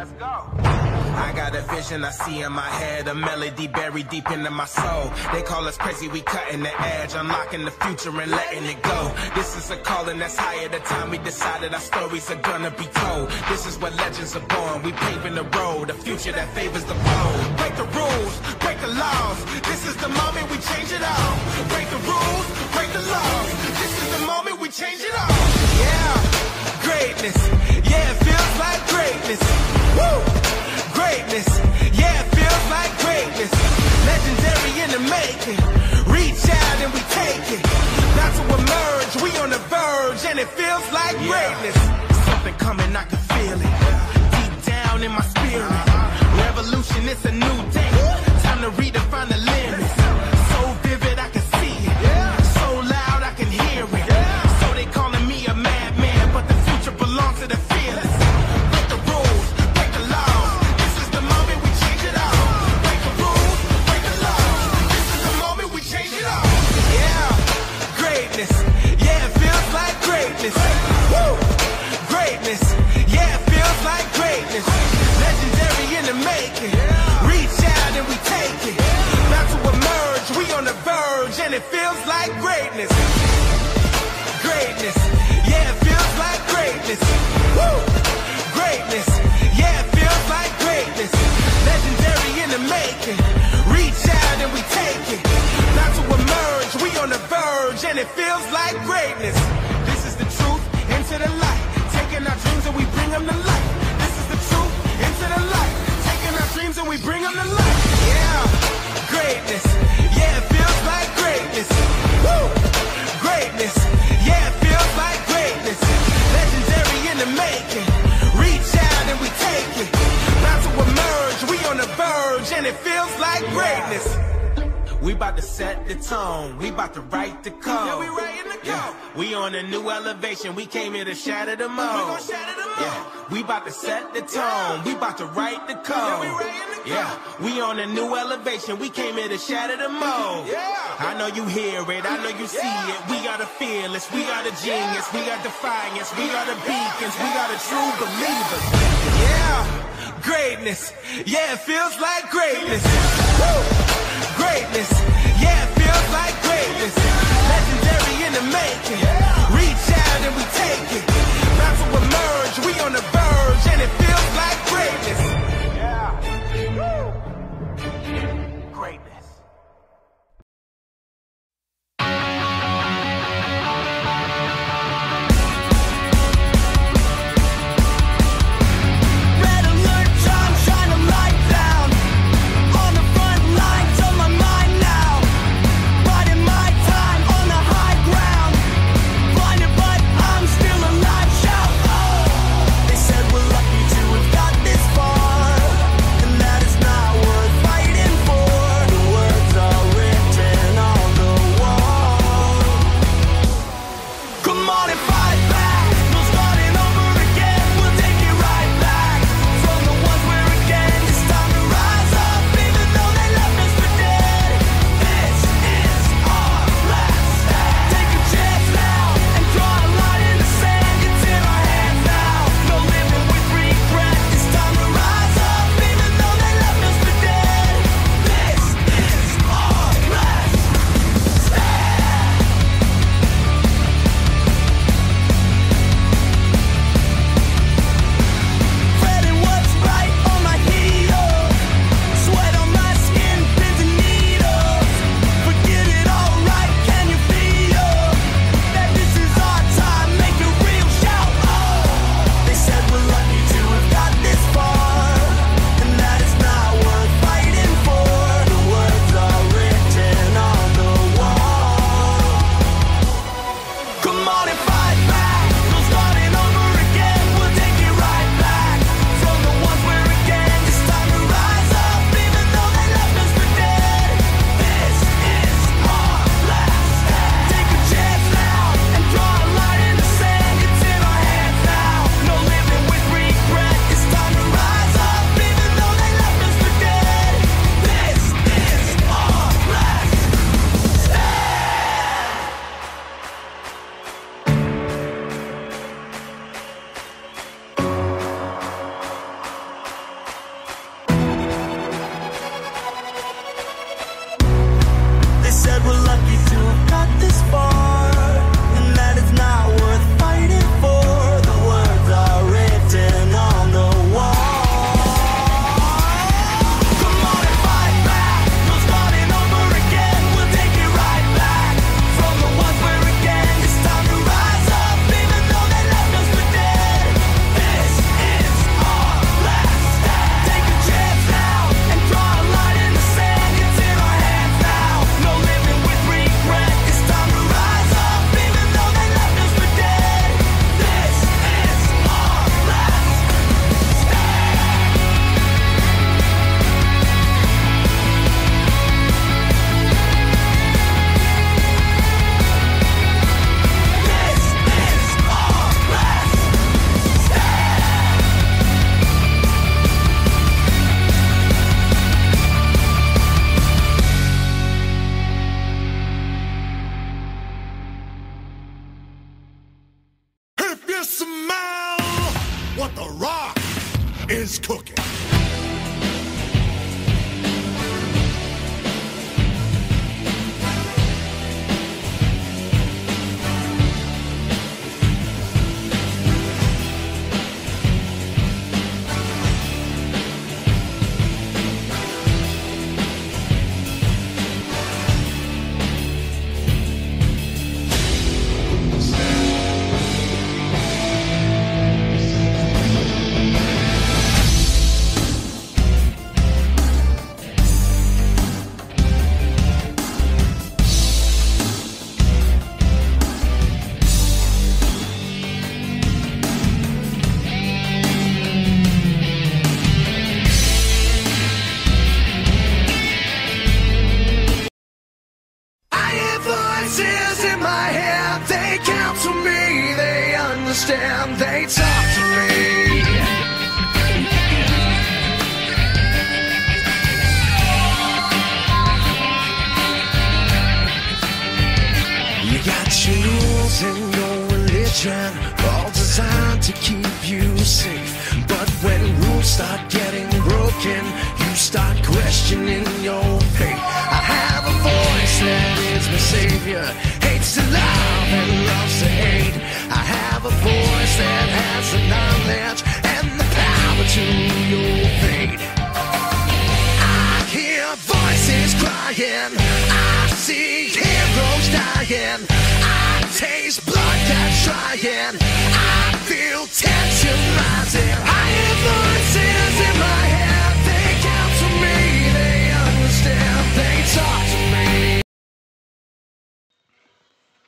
Let's go. I got a vision I see in my head, a melody buried deep into my soul. They call us crazy, we cutting the edge, unlocking the future and letting it go. This is a calling that's higher. The time we decided our stories are gonna be told. This is where legends are born. We paving the road, a future that favors the bold. Break the rules, break the laws. This is the moment we change it all. Break the rules, break the laws. This is the moment we change it all. Yeah, greatness. Yeah, it feels like greatness. Woo! Greatness, yeah, it feels like greatness. Legendary in the making. Reach out and we take it. Not to emerge, we on the verge, and it feels like greatness. Something coming, I can feel it. Deep down in my spirit. Revolution, it's a new day. Time to redefine the limits. So vivid, I can see it. So loud, I can hear it. So they calling me a madman, but the future belongs to the fearless. Break the rules, break the laws. This is the moment we change it all. Break the rules, break the laws. This is the moment we change it all. Yeah, greatness. Yeah, it feels like greatness. Woo! Greatness. Yeah, it feels like greatness. Legendary in the making. Reach out and we take it. Not to emerge, we on the verge, and it feels like greatness. Greatness. Yeah, it feels like greatness. Woo! Greatness. Yeah, it feels like greatness. Legendary in the making. Reach out and we take it. Not to emerge, we on the verge, and it feels like greatness. This is the truth, into the light. Taking our dreams and we bring them to life. This is the truth, into the light. Taking our dreams and we bring them to life. Yeah, greatness. Yeah, it feels like greatness. Woo! Greatness. Yeah, it feels like greatness. Legendary in the making. Reach out and we take it. Not to emerge, we on the verge, and it feels like greatness. We about to set the tone. We about to write the code. Yeah, we writing the code. Yeah. We on a new elevation. We came here to shatter the mold. We gon' shatter the mold. Yeah. We about to set the tone. We about to write the code. Yeah, we writing the code. Yeah. We on a new elevation. We came here to shatter the mold. Yeah. I know you hear it. I know you see it. We are the fearless. We are the genius. We are defiance. We are the beacons. We are the true believers. Yeah. Greatness. Yeah, it feels like greatness. Woo! Greatness, yeah, it feels like greatness. Legendary in the making. Reach out and we take it. Not to emerge, we on the verge, and it feels like greatness. Yeah. Woo. Greatness. Alive. what The Rock is cooking. They talk to me. You got rules and no religion, all designed to keep you safe. But when rules start getting broken, you start questioning your faith. I have a voice that is my savior, hates to love and loves to hate. I have a voice that has the knowledge and the power to your fate. I hear voices crying, I see heroes dying, I taste blood that's trying, I feel tension rising. I hear voices in my head, they count to me, they understand, they talk to me.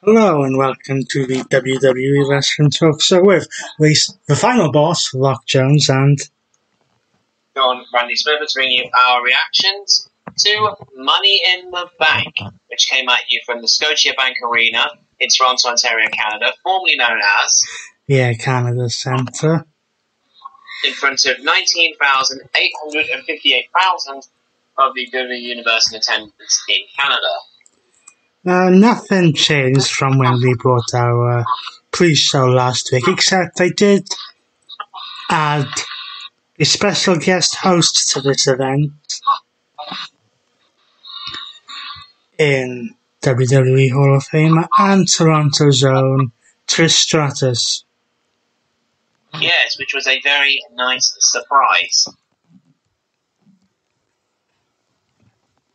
Hello and welcome to the WWE Wrestling Talk Show with the final boss, Rock Jones, and John Randy Smith is bringing you our reactions to Money in the Bank, which came at you from the Scotiabank Arena in Toronto, Ontario, Canada, formerly known as Canada Centre, in front of 19,858,000 of the WWE Universe in attendance in Canada. Nothing changed from when we brought our pre-show last week, except I did add a special guest host to this event in WWE Hall of Famer and Toronto's own Trish Stratus. Yes, which was a very nice surprise.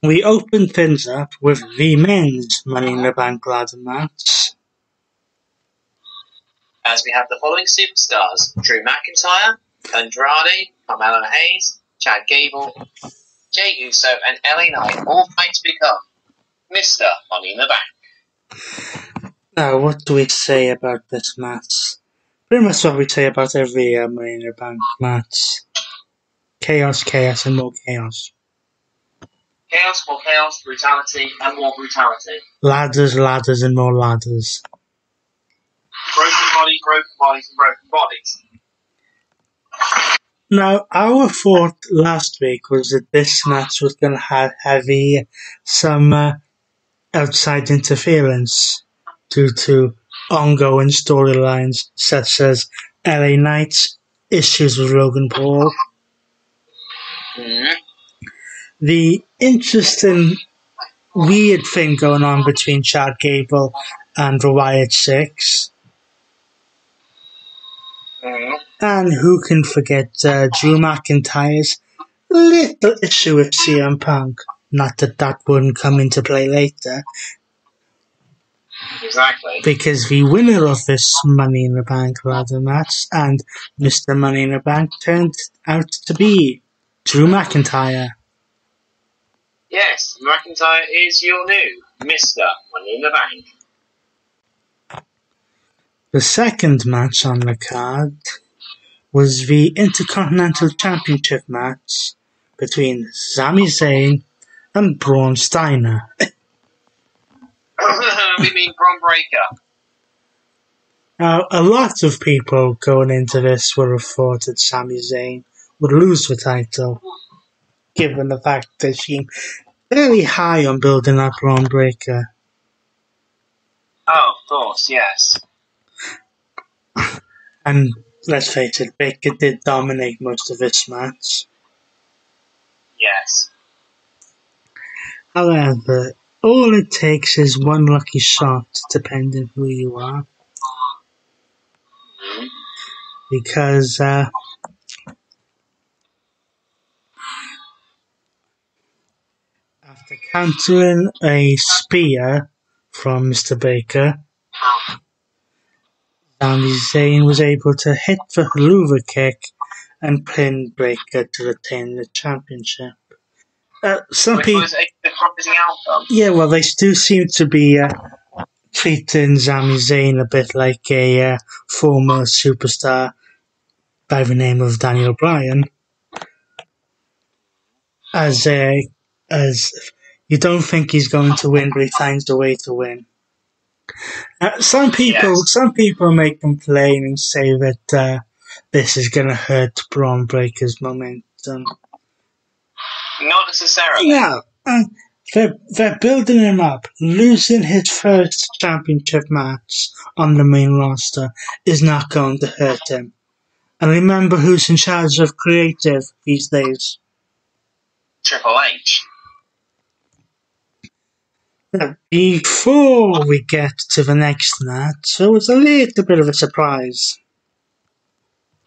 We opened things up with the men's Money in the Bank ladder match, as we have the following superstars: Drew McIntyre, Andrade, Carmelo Hayes, Chad Gable, Jey Uso, and LA Knight all fight to become Mr. Money in the Bank. Now, what do we say about this match? Pretty much what we say about every Money in the Bank match. Chaos, chaos, and more chaos. Chaos, more chaos, brutality, and more brutality. Ladders, ladders, and more ladders. Broken bodies, and broken bodies. Now, our thought last week was that this match was going to have some outside interference due to ongoing storylines such as LA Knight's issues with Logan Paul. Mm-hmm. The interesting, weird thing going on between Chad Gable and the Wyatt Six. Mm-hmm. And who can forget Drew McIntyre's little issue with CM Punk? Not that that wouldn't come into play later. Exactly. Because the winner of this Money in the Bank ladder match and Mr. Money in the Bank turned out to be Drew McIntyre. Yes, McIntyre is your new Mr. Money in the Bank. The second match on the card was the Intercontinental Championship match between Sami Zayn and Braun Steiner. We mean Braun Breaker. Now, a lot of people going into this would have thought that Sami Zayn would lose the title, given the fact that she very high on building up Braun Breaker. Oh, of course, yes. And let's face it, Baker did dominate most of this match. Yes. However, all it takes is one lucky shot, depending who you are. Mm-hmm. Because after countering a spear from Mr. Baker, Sami Zayn was able to hit the Haluva kick and pin Baker to retain the championship. Some people, was a surprising outcome. Yeah, well, they still seem to be treating Sami Zayn a bit like a former superstar by the name of Daniel Bryan, as you don't think he's going to win, but he finds a way to win. Some people may complain and say that this is going to hurt Braun Breaker's momentum. Not necessarily. No, they're building him up. Losing his first championship match on the main roster is not going to hurt him. And remember who's in charge of creative these days. Triple H. Before we get to the next match, there was a little bit of a surprise.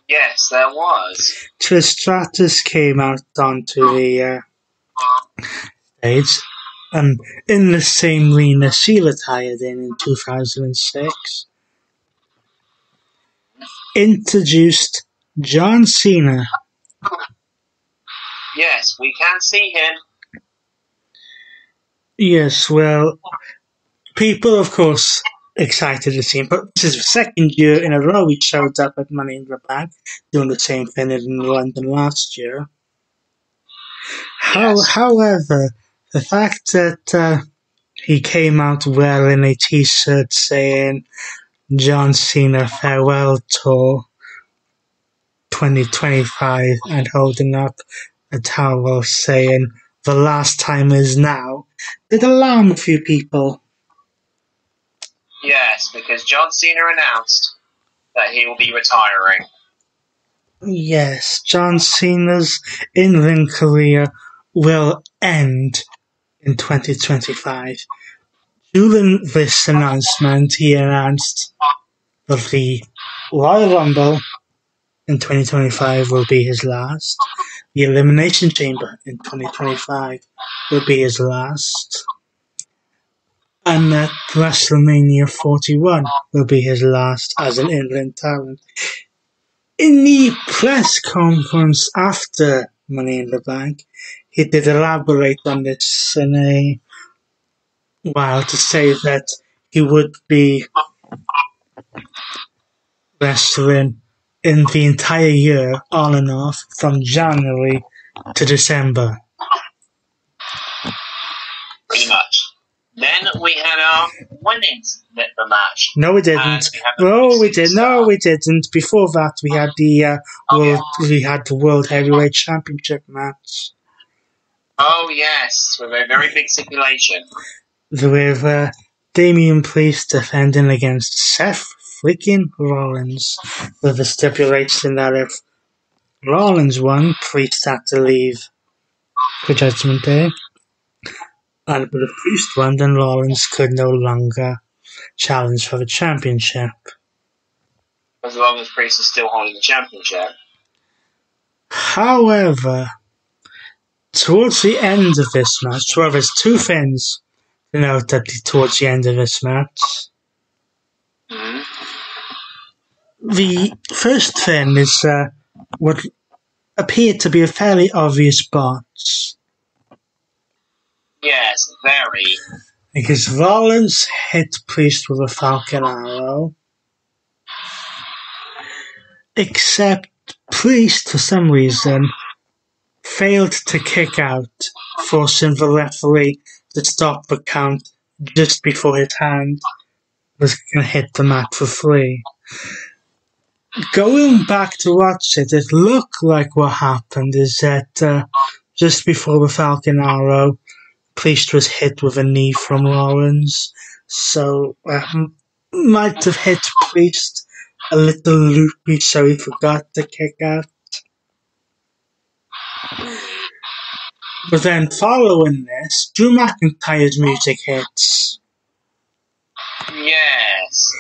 Yes, there was. Trish Stratus came out onto the stage, and in the same arena she retired in 2006, introduced John Cena. Yes, we can see him. Yes, well, people, of course, excited to see him, but this is the second year in a row he showed up at Money in the Bank, doing the same thing in London last year. Yes. However, the fact that he came out wearing a t-shirt saying John Cena Farewell Tour 2025 and holding up a towel saying the last time is now did alarm a few people. Yes, because John Cena announced that he will be retiring. Yes, John Cena's in-ring career will end in 2025. During this announcement, he announced that the Royal Rumble in 2025 will be his last. The Elimination Chamber in 2025 will be his last. And that WrestleMania 41 will be his last as an in-ring talent. In the press conference after Money in the Bank, he did elaborate on this in a while to say that he would be wrestling in the entire year, on and off, from January to December. Pretty much. Then we had our women's match. No, we didn't. No, we didn't. Before that, we had the World Heavyweight Championship match. Oh yes, with a very big stipulation. With Damian Priest defending against Seth freaking Rollins, with the stipulation that if Rollins won, Priest had to leave for Judgment Day. And if Priest won, then Rollins could no longer challenge for the championship. As long as Priest is still holding the championship. However, towards the end of this match, well, there's two things to note towards the end of this match. Mm-hmm. The first thing is what appeared to be a fairly obvious bot. Yes, very. Because Rollins hit Priest with a Falcon Arrow. Except Priest, for some reason, failed to kick out, forcing the referee to stop the count just before his hand was going to hit the mat for 3. Going back to watch it, it looked like what happened is that just before the Falcon Arrow, Priest was hit with a knee from Rollins, so might have hit Priest a little loopy, so he forgot to kick out. But then following this, Drew McIntyre's music hits. Yes.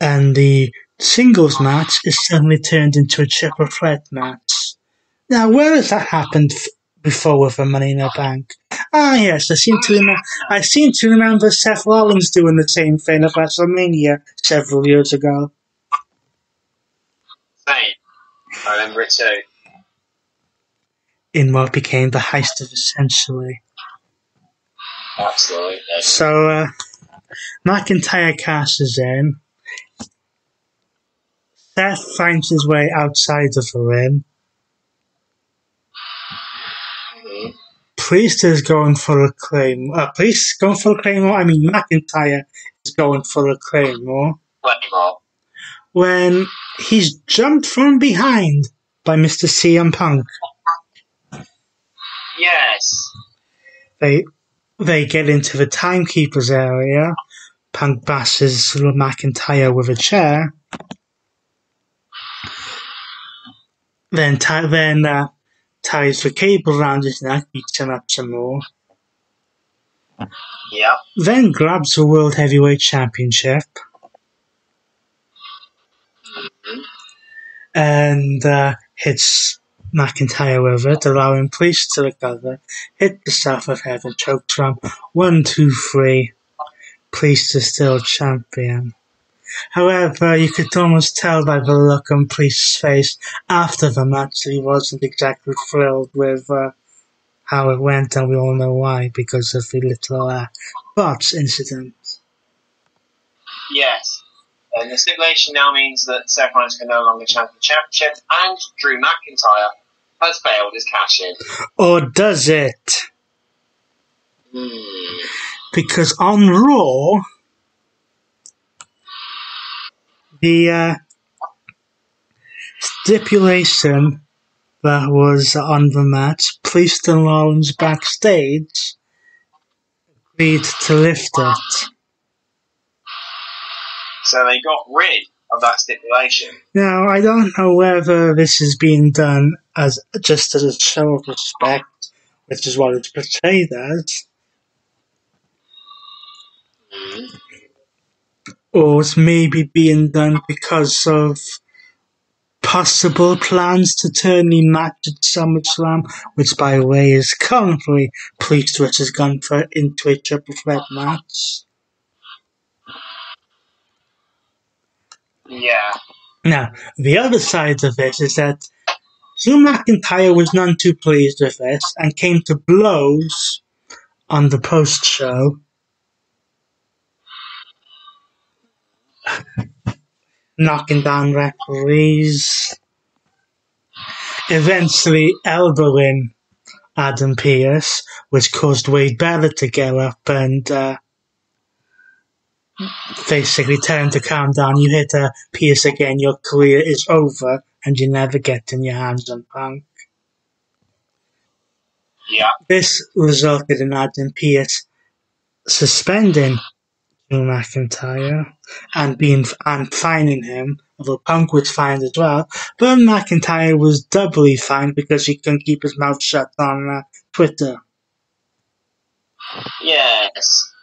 And the singles match is suddenly turned into a triple threat match. Now, where has that happened before with a Money in the Bank? Ah, yes, I seem to remember Seth Rollins doing the same thing at WrestleMania several years ago. Same. I remember it too. In what became the heist of Essentially. Absolutely. So, McIntyre cashes in. Seth finds his way outside of the ring. Mm-hmm. Priest is going for a Claymore. I mean, McIntyre is going for a Claymore. When he's jumped from behind by Mr. CM Punk. Yes. They get into the timekeeper's area. Punk bashes McIntyre with a chair. Then ties the cable around his neck, beats him up some more. Yeah. Then grabs the World Heavyweight Championship. Mm-hmm. And hits McIntyre with it, allowing Priest to recover. Hit the Staff of Heaven, choke slam. 1, 2, 3. Priest is still champion. However, you could almost tell by the look on Priest's face after the match that he wasn't exactly thrilled with how it went, and we all know why, because of the little botch incident. Yes. And the stipulation now means that Seth Rollins can no longer champion the championship, and Drew McIntyre has failed his cash-in. Or does it? Hmm. Because on Raw, the stipulation that was on the match, Priest and Rollins backstage agreed to lift it. So they got rid of that stipulation. Now, I don't know whether this is being done as just as a show of respect, which is what it's portrayed as, or it's maybe being done because of possible plans to turn the match at SummerSlam, which, by the way, is currently Priest, which has gone into a triple threat match. Yeah. Now, the other side of this is that Drew McIntyre was none too pleased with this and came to blows on the post-show. Knocking down referees. Eventually elbowing Adam Pearce, which caused Wade Barrett to get up and basically tell him to calm down. You hit Pearce again, your career is over, and you're never getting your hands on Punk. Yeah. This resulted in Adam Pearce suspending Drew McIntyre and fining him, although Punk was fined as well. But McIntyre was doubly fined because he couldn't keep his mouth shut on Twitter. Yes.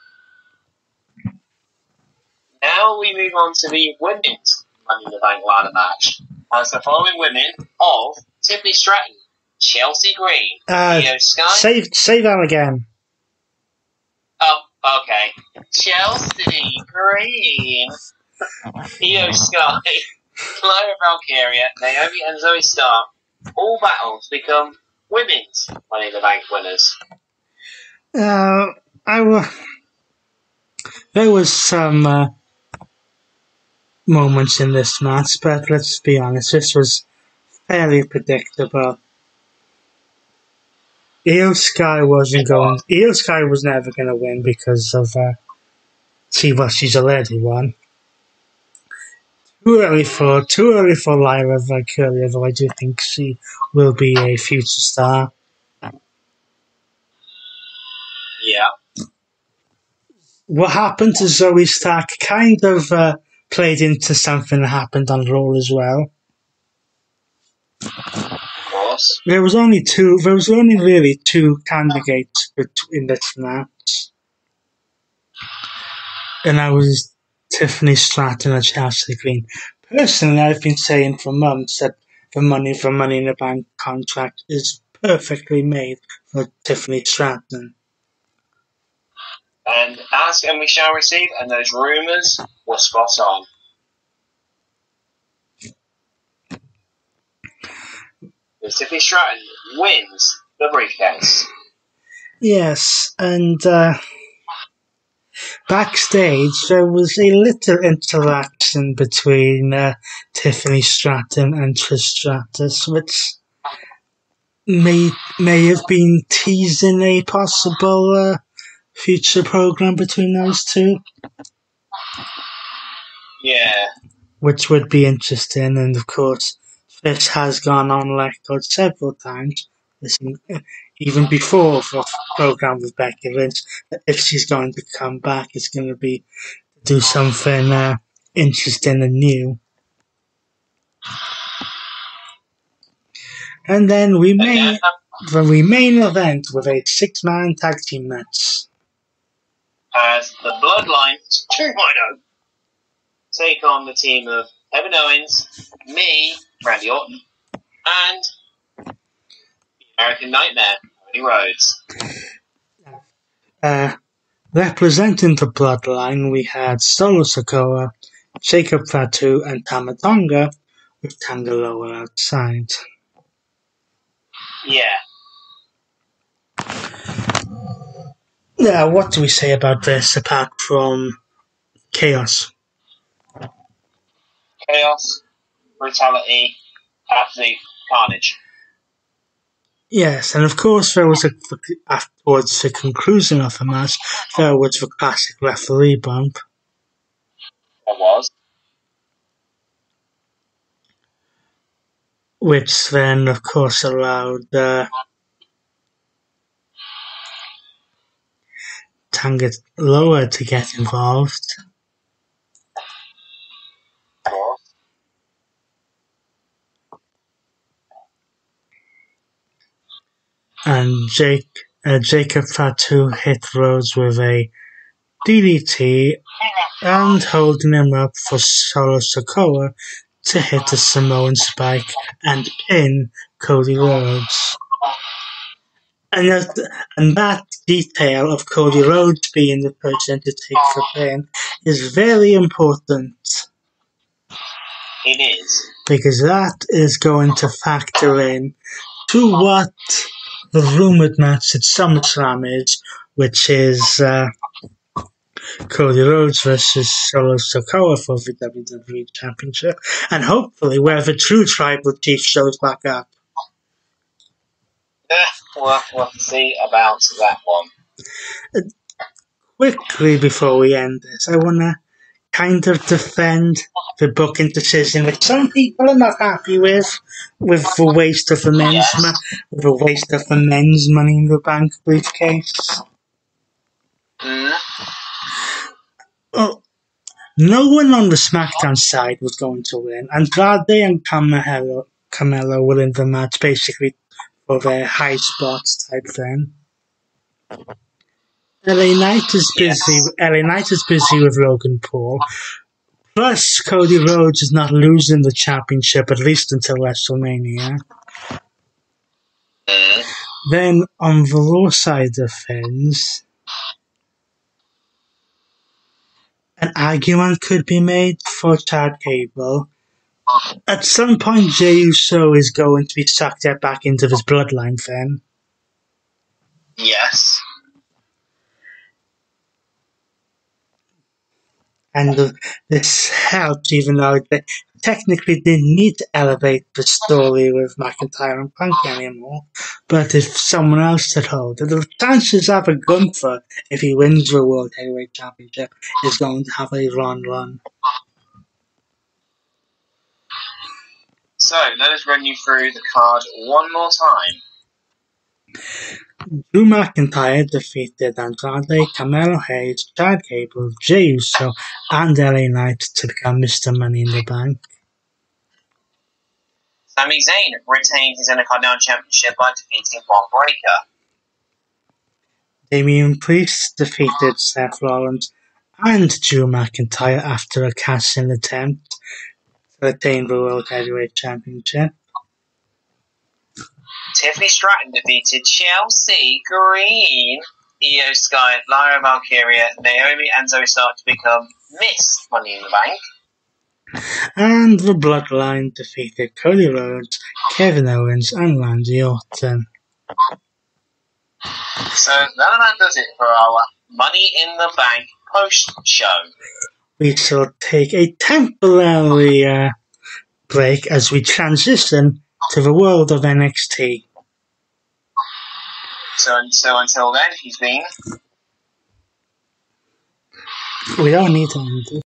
Now we move on to the women's Money in the Bank ladder match. As the following women of Tiffany Stratton, Chelsea Green, Io Sky. Say that again. Oh, okay. Chelsea Green, Io Sky, Clara Valkyria, Naomi and Zoe Stark all battle to become women's Money in the Bank winners. There was some moments in this match, but let's be honest, this was fairly predictable. Io Sky was never going to win because of she's already won. Too early for Lyra Valkyria, though I do think she will be a future star. Yeah. What happened to Zoe Stark kind of played into something that happened on Raw as well. Of course. There was only really two candidates in this match. And that was Tiffany Stratton and Chelsea Green. Personally, I've been saying for months that the Money in the Bank contract is perfectly made for Tiffany Stratton. And ask and we shall receive, and those rumours were spot on. Tiffany Stratton wins the briefcase. Yes, and backstage there was a little interaction between Tiffany Stratton and Trish Stratus, which may have been teasing a possible future program between those two. Yeah. Which would be interesting, and of course, Trish has gone on record several times, even before the program with Becky Lynch, that if she's going to come back, it's going to be to do something interesting and new. And then we main event with a 6-man tag team match. As the Bloodline 2.0 take on the team of Kevin Owens, me, Randy Orton, and the American Nightmare, Cody Rhodes. Representing the Bloodline, we had Solo Sikoa, Jacob Fatu, and Tama Tonga, with Tangaloa outside. Yeah. Now, what do we say about this apart from chaos? Chaos, brutality, absolute carnage. Yes, and of course there was afterwards the conclusion of the match, there was the classic referee bump. There was. Which then, of course, allowed Tangaloa to get involved. And Jacob Fatu hit Rhodes with a DDT and holding him up for Solo Sikoa to hit a Samoan spike and pin Cody Rhodes. And that detail of Cody Rhodes being the person to take the pin is very important. It is. Because that is going to factor in to what the rumoured match at SummerSlam is, which is Cody Rhodes versus Solo Sikoa for the WWE Championship, and hopefully where the true Tribal Chief shows back up. We'll have to see about that one. Quickly before we end this, I want to kind of defend the booking decision, which some people are not happy with the waste of the men's Money in the Bank briefcase. Well, no one on the SmackDown side was going to win. Andrade and Carmelo were in the match basically for their high spots type thing. LA Knight is busy with Logan Paul. Plus, Cody Rhodes is not losing the championship, at least until WrestleMania. Then, on the Raw side of things, an argument could be made for Chad Gable. At some point, Jey Uso is going to be sucked back into this bloodline thing. Yes. And this helped, even though they technically didn't need to elevate the story with McIntyre and Punk anymore. But if someone else had hold it, the chances of a Gunther, if he wins the World Heavyweight Championship, is going to have a run. So, let us run you through the card one more time. Drew McIntyre defeated Andrade, Carmelo Hayes, Chad Gable, Jey Uso, and LA Knight to become Mr. Money in the Bank. Sami Zayn retained his Intercontinental Championship by defeating Bron Breakker. Damian Priest defeated Seth Rollins and Drew McIntyre after a cash-in attempt to retain the World Heavyweight Championship. Tiffany Stratton defeated Chelsea Green, Io Sky, Lyra Valkyria, Naomi, and Zoe Stark to become Miss Money in the Bank. And the Bloodline defeated Cody Rhodes, Kevin Owens, and Randy Orton. So that does it for our Money in the Bank post-show. We shall take a temporary break as we transition to the world of NXT. So until then, he's been... We don't need to end it.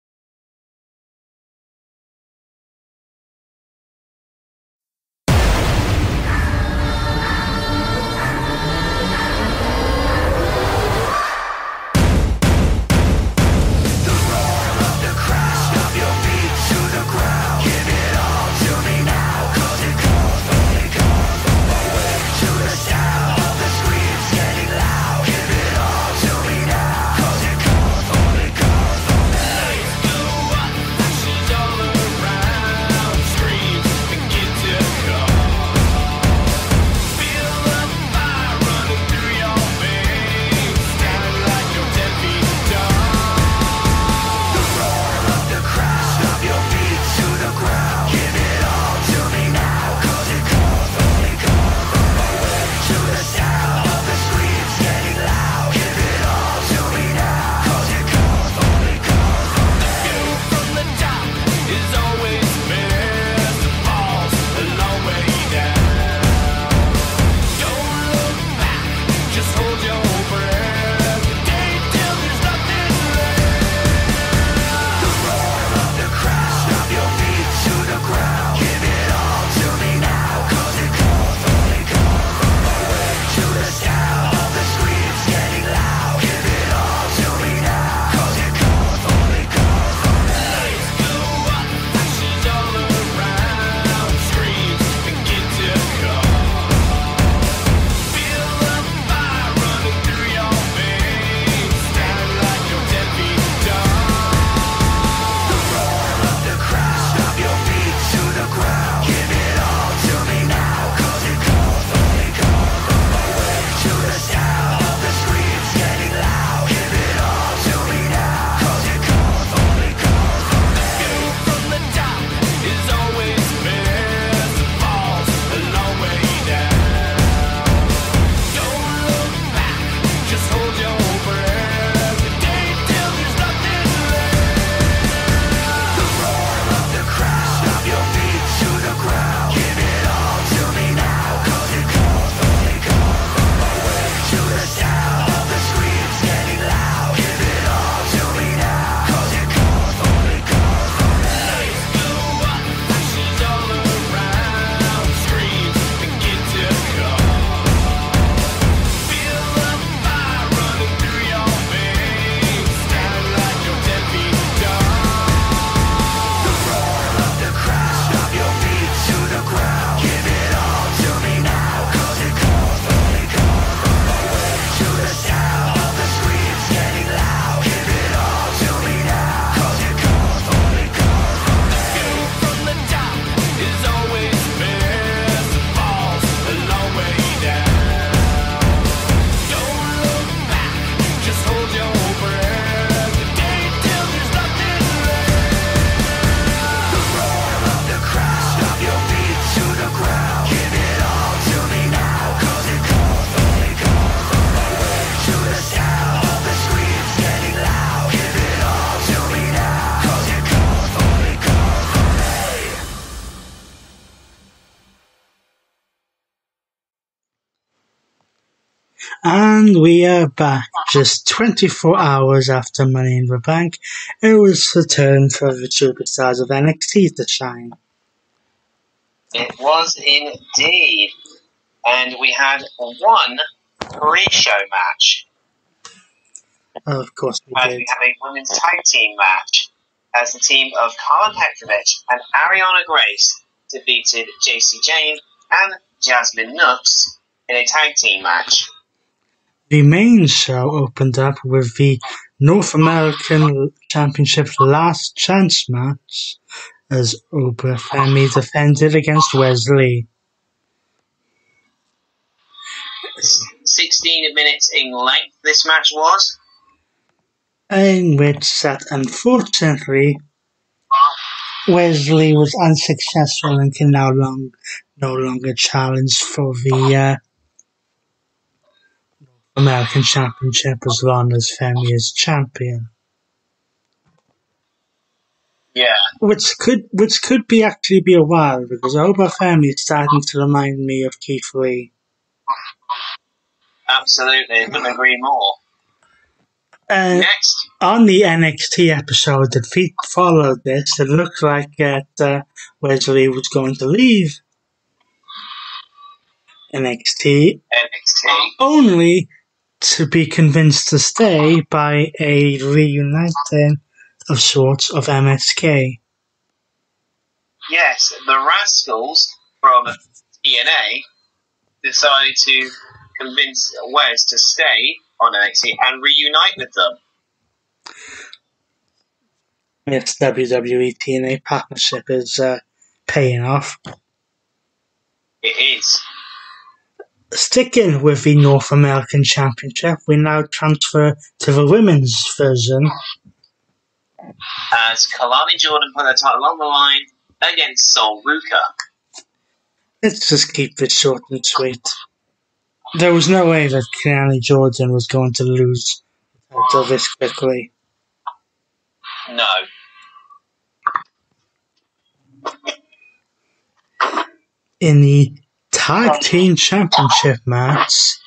And we are back just 24 hours after Money in the Bank. It was the turn for the superstars of NXT to shine. It was indeed. And we had one pre-show match. Oh, of course we As did. we have a women's tag team match, as the team of Carla Petrovich and Ariana Grace defeated JC Jane and Jasmine Nooks in a tag team match. The main show opened up with the North American Championship Last Chance match, as Oprah Femi defended against Wesley. 16 minutes in length this match was. In which that, unfortunately, Wesley was unsuccessful and can no longer challenge for the American Championship as long as Femi is champion. Yeah. Which could be actually be a while, because Oprah Femi is starting to remind me of Keith Lee. Absolutely, I couldn't agree more. Next, on the NXT episode that followed this, it looked like Wesley was going to leave NXT, only to be convinced to stay by a reuniting of sorts of MSK. Yes, the Rascals from TNA decided to convince Wes to stay on NXT and reunite with them. Yes, WWE TNA partnership is paying off. It is. Sticking with the North American Championship, we now transfer to the women's version. As Kalani Jordan put her title on the line against Sol Ruka. Let's just keep this short and sweet. There was no way that Kalani Jordan was going to lose the title this quickly. No. In the Tag Team Championship match,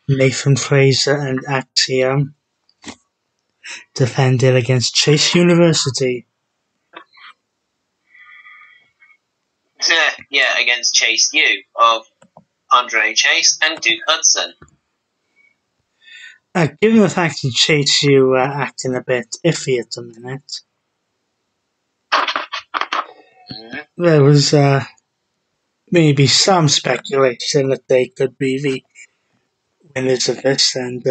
Nathan Fraser and Axiom defended against Chase University. Yeah, against Chase U of Andre Chase and Duke Hudson. Given the fact that Chase U acting a bit iffy at the minute, there was maybe some speculation that they could be the winners of this and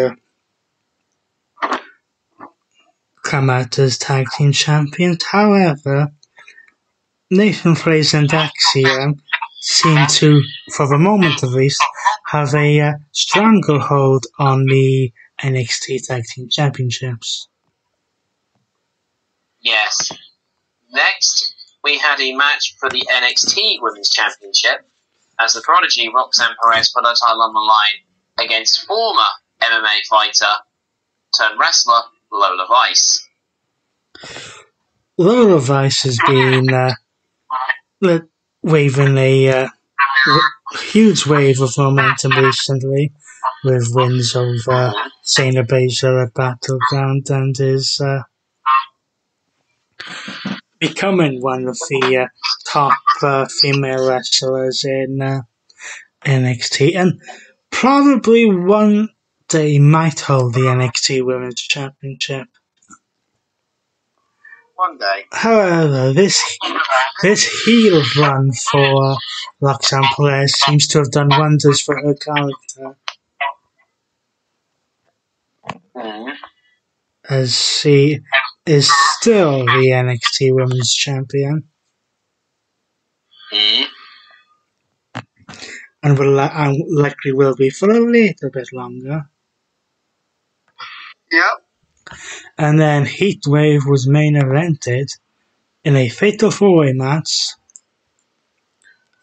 come out as tag team champions. However, Nathan Fraser and Axiom seem to, for the moment at least, have a stranglehold on the NXT Tag Team Championships. Yes. Next, we had a match for the NXT Women's Championship as the Prodigy Roxanne Perez put her title on the line against former MMA fighter turned wrestler Lola Vice. Lola Vice has been waving a huge wave of momentum recently, with wins over Shayna Baszler at Battleground, and is becoming one of the top female wrestlers in NXT, and probably one day might hold the NXT Women's Championship. One day. However, this heel run for Roxanne Perez seems to have done wonders for her character, as she is still the NXT Women's Champion, and likely will be for a little bit longer. Yep. And then Heatwave was main evented in a fatal four-way match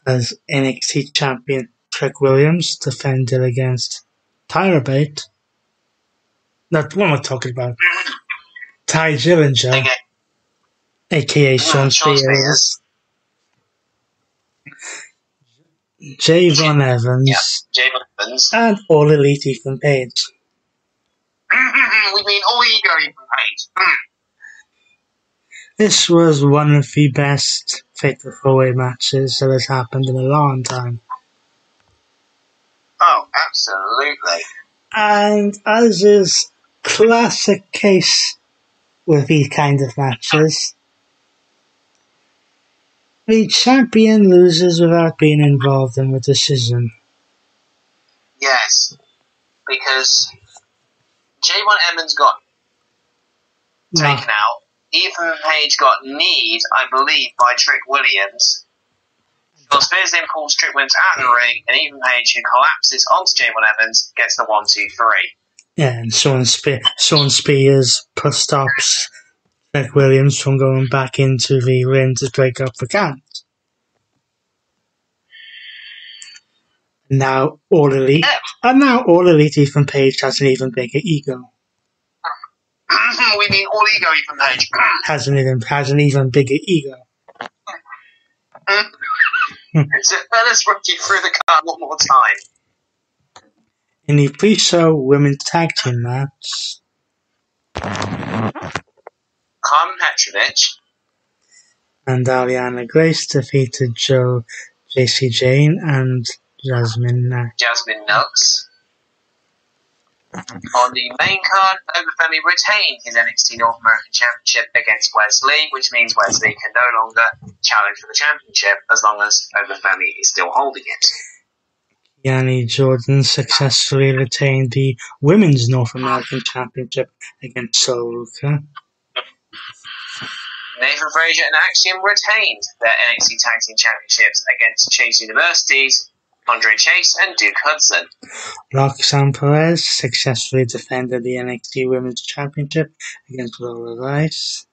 as NXT champion Trick Williams defended against Tyra Bate. That's what I'm talking about. Ty Dillinger, aka Sean Spears, Javon Evans, and All Elite Ethan Page. We mean All Ego Ethan Page. This was one of the best fatal four-way matches that has happened in a long time. Oh, absolutely. And as is classic case with these kind of matches, the champion loses without being involved in the decision. Yes, because J1 Evans got taken out. Ethan Page got kneed, I believe, by Trick Williams. Sean Spears then pulls Trick Williams out of the ring, and Ethan Page, who collapses onto J1 Evans, gets the 1-2-3. Yeah, and Sean Spears stops Trick Williams from going back into the ring to break up the count. Now All Elite, Ethan Page has an even bigger ego. We mean All Ego Ethan Page. has an even bigger ego. So let's run you through the card one more time. In the pre-show women's tag team match, Carmen Petrovic and Ariana Grace defeated JC Jane and Jasmine Knox. On the main card, Obafemi retained his NXT North American Championship against Wesley, which means Wesley can no longer challenge for the championship as long as Obafemi is still holding it. Yanni Jordan successfully retained the Women's North American Championship against Sol Ruka. Nathan Frazier and Axiom retained their NXT Tag Team Championships against Chase University's Andre Chase and Duke Hudson. Roxanne Perez successfully defended the NXT Women's Championship against Lola Rice.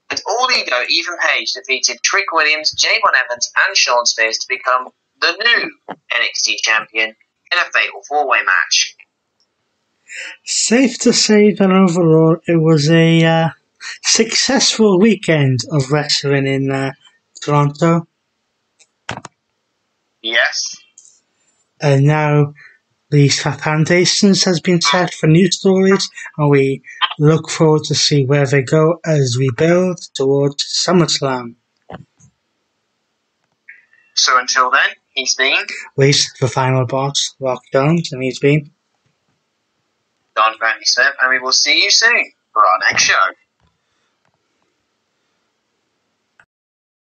And All Ego Ethan Page defeated Trick Williams, J1 Evans, and Sean Spears to become the new NXT champion in a fatal four-way match. Safe to say that overall it was a successful weekend of wrestling in Toronto. Yes. And now the foundations has been set for new stories, and we look forward to see where they go as we build towards SummerSlam. So until then, he's been Reese, the final boss, Rock Jones, and he's been Don Brandy Smith, and we will see you soon for our next show.